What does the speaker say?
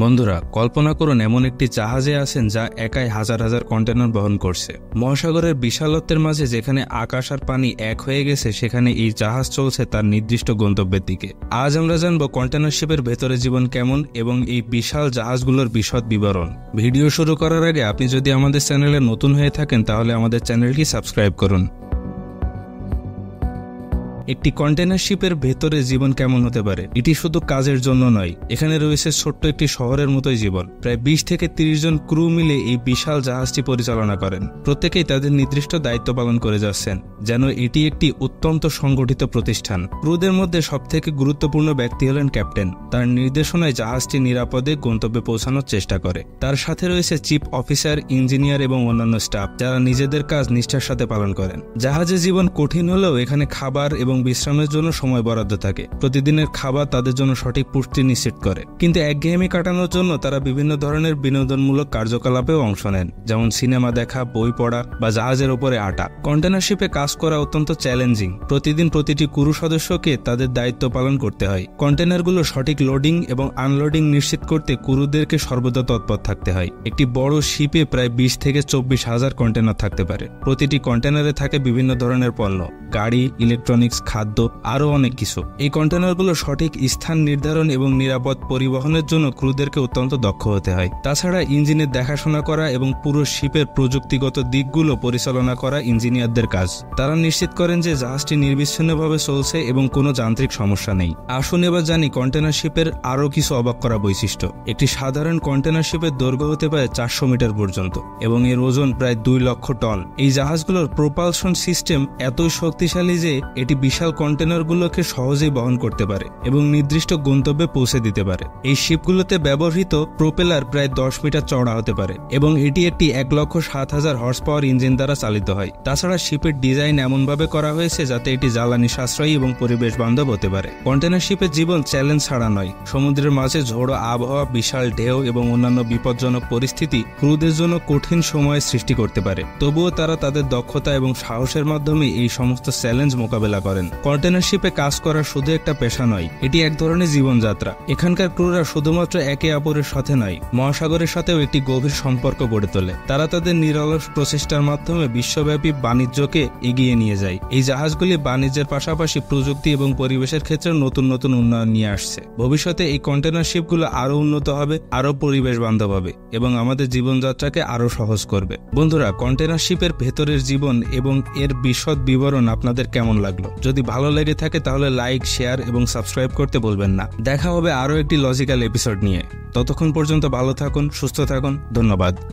বন্ধুরা, কল্পনা করুন এমন একটি জাহাজে আছেন যা একাই হাজার হাজার কন্টেনার বহন করছে। মহাসাগরের বিশালত্বের মাঝে যেখানে আকাশ আর পানি এক হয়ে গেছে, সেখানে এই জাহাজ চলছে তার নির্দিষ্ট গন্তব্যের দিকে। আজ আমরা জানব কন্টেনার শিপের ভেতরে জীবন কেমন এবং এই বিশাল জাহাজগুলোর বিশদ বিবরণ। ভিডিও শুরু করার আগে আপনি যদি আমাদের চ্যানেলে নতুন হয়ে থাকেন তাহলে আমাদের চ্যানেলটি সাবস্ক্রাইব করুন। একটি কন্টেনার শিপের ভেতরে জীবন কেমন হতে পারে? এটি শুধু কাজের জন্য নয়, এখানে রয়েছে ছোট্ট একটি শহরের মতোই জীবন। প্রায় 20 থেকে 30 জন ক্রু মিলে এই বিশাল জাহাজটি পরিচালনা করেন। প্রত্যেকেই তাদের নির্দিষ্ট দায়িত্ব পালন করে যাচ্ছেন, যেন এটি একটি অত্যন্ত সংগঠিত প্রতিষ্ঠান। ক্রুদের মধ্যে সবথেকে গুরুত্বপূর্ণ ব্যক্তি হলেন ক্যাপ্টেন। তার নির্দেশনায় জাহাজটি নিরাপদে গন্তব্যে পৌঁছানোর চেষ্টা করে। তার সাথে রয়েছে চিফ অফিসার, ইঞ্জিনিয়ার এবং অন্যান্য স্টাফ, যারা নিজেদের কাজ নিষ্ঠার সাথে পালন করেন। জাহাজে জীবন কঠিন হলেও এখানে খাবার এবং বিশ্রামের জন্য সময় বরাদ্দ থাকে। প্রতিদিনের খাবার তাদের জন্য সঠিক পুষ্টি নিশ্চিত করে। কিন্তু একঘেয়েমি কাটানোর জন্য তারা বিভিন্ন ধরনের বিনোদনমূলক কার্যকলাপেও অংশ নেন, যেমন সিনেমা দেখা, বই পড়া বা জাহাজের উপরে আটা। কন্টেনার শিপে কাজ করা অত্যন্ত চ্যালেঞ্জিং। প্রতিদিন প্রতিটি ক্রু সদস্যকে তাদের দায়িত্ব পালন করতে হয়। কন্টেনারগুলো সঠিক লোডিং এবং আনলোডিং নিশ্চিত করতে ক্রুদেরকে সর্বদা তৎপর থাকতে হয়। একটি বড় শিপে প্রায় 20 থেকে 24 হাজার কন্টেনার থাকতে পারে। প্রতিটি কন্টেনারে থাকে বিভিন্ন ধরনের পণ্য, গাড়ি, ইলেকট্রনিক্স, খাদ্য, আরও অনেক কিছু। এই কন্টেনারগুলো সঠিক স্থান নির্ধারণ এবং নিরাপদ পরিবহনের জন্য ক্রুদেরকে অত্যন্ত দক্ষ হতে হয়। তাছাড়া ইঞ্জিনের দেখাশোনা করা এবং পুরো শিপের প্রযুক্তিগত দিকগুলো পরিচালনা করা ইঞ্জিনিয়ারদের কাজ। তারা নিশ্চিত করেন যে জাহাজটি নির্বিচ্ছিন্নভাবে চলছে এবং কোনো যান্ত্রিক সমস্যা নেই। আসুন এবার জানি কন্টেনার শিপের আরও কিছু অবাক করা বৈশিষ্ট্য। একটি সাধারণ কন্টেনার শিপের দৈর্ঘ্য হতে পারে 400 মিটার পর্যন্ত এবং এর ওজন প্রায় 2 লক্ষ টন। এই জাহাজগুলোর প্রোপালশন সিস্টেম এতই শক্তিশালী যে এটি বিশাল কন্টেনারগুলোকে সহজেই বহন করতে পারে এবং নির্দিষ্ট গন্তব্যে পৌঁছে দিতে পারে। এই শিপগুলোতে ব্যবহৃত প্রোপেলার প্রায় 10 মিটার চওড়া হতে পারে এবং এটি একটি 1,07,000 হর্স পাওয়ার ইঞ্জিন দ্বারা চালিত হয়। তাছাড়া শিপের ডিজাইন এমনভাবে করা হয়েছে যাতে এটি জ্বালানি সাশ্রয়ী এবং পরিবেশ বান্ধব হতে পারে। কন্টেনার শিপের জীবন চ্যালেঞ্জ ছাড়া নয়। সমুদ্রের মাঝে ঝোড়ো আবহাওয়া, বিশাল ঢেউ এবং অন্যান্য বিপজ্জনক পরিস্থিতি ক্রুদের জন্য কঠিন সময় সৃষ্টি করতে পারে। তবুও তারা তাদের দক্ষতা এবং সাহসের মাধ্যমে এই সমস্ত চ্যালেঞ্জ মোকাবেলা করেন। কন্টেনার শিপে কাজ করা শুধু একটা পেশা নয়, এটি এক ধরনের জীবনযাত্রা। এখানকার ক্রুরা শুধুমাত্র একে অপরের সাথে নয়, মহাসাগরের সাথেও একটি গভীর সম্পর্ক গড়ে তোলে। তারা তাদের নিরলস প্রচেষ্টার মাধ্যমে বিশ্বব্যাপী বাণিজ্যকে এগিয়ে নিয়ে যায়। এই জাহাজগুলি বাণিজ্যের পাশাপাশি প্রযুক্তি এবং পরিবেশের ক্ষেত্রে নতুন নতুন উন্নয়ন নিয়ে আসছে। ভবিষ্যতে এই কন্টেনার শিপগুলো আরও উন্নত হবে, আরও পরিবেশ বান্ধব হবে এবং আমাদের জীবনযাত্রাকে আরও সহজ করবে। বন্ধুরা, কন্টেনার শিপের ভেতরের জীবন এবং এর বিশদ বিবরণ আপনাদের কেমন লাগলো? যদি ভালো লেগে থাকে তাহলে লাইক, শেয়ার এবং সাবস্ক্রাইব করতে বলবেন না। দেখা হবে আরও একটি লজিক্যাল এপিসোড নিয়ে। ততক্ষণ পর্যন্ত ভালো থাকুন, সুস্থ থাকুন। ধন্যবাদ।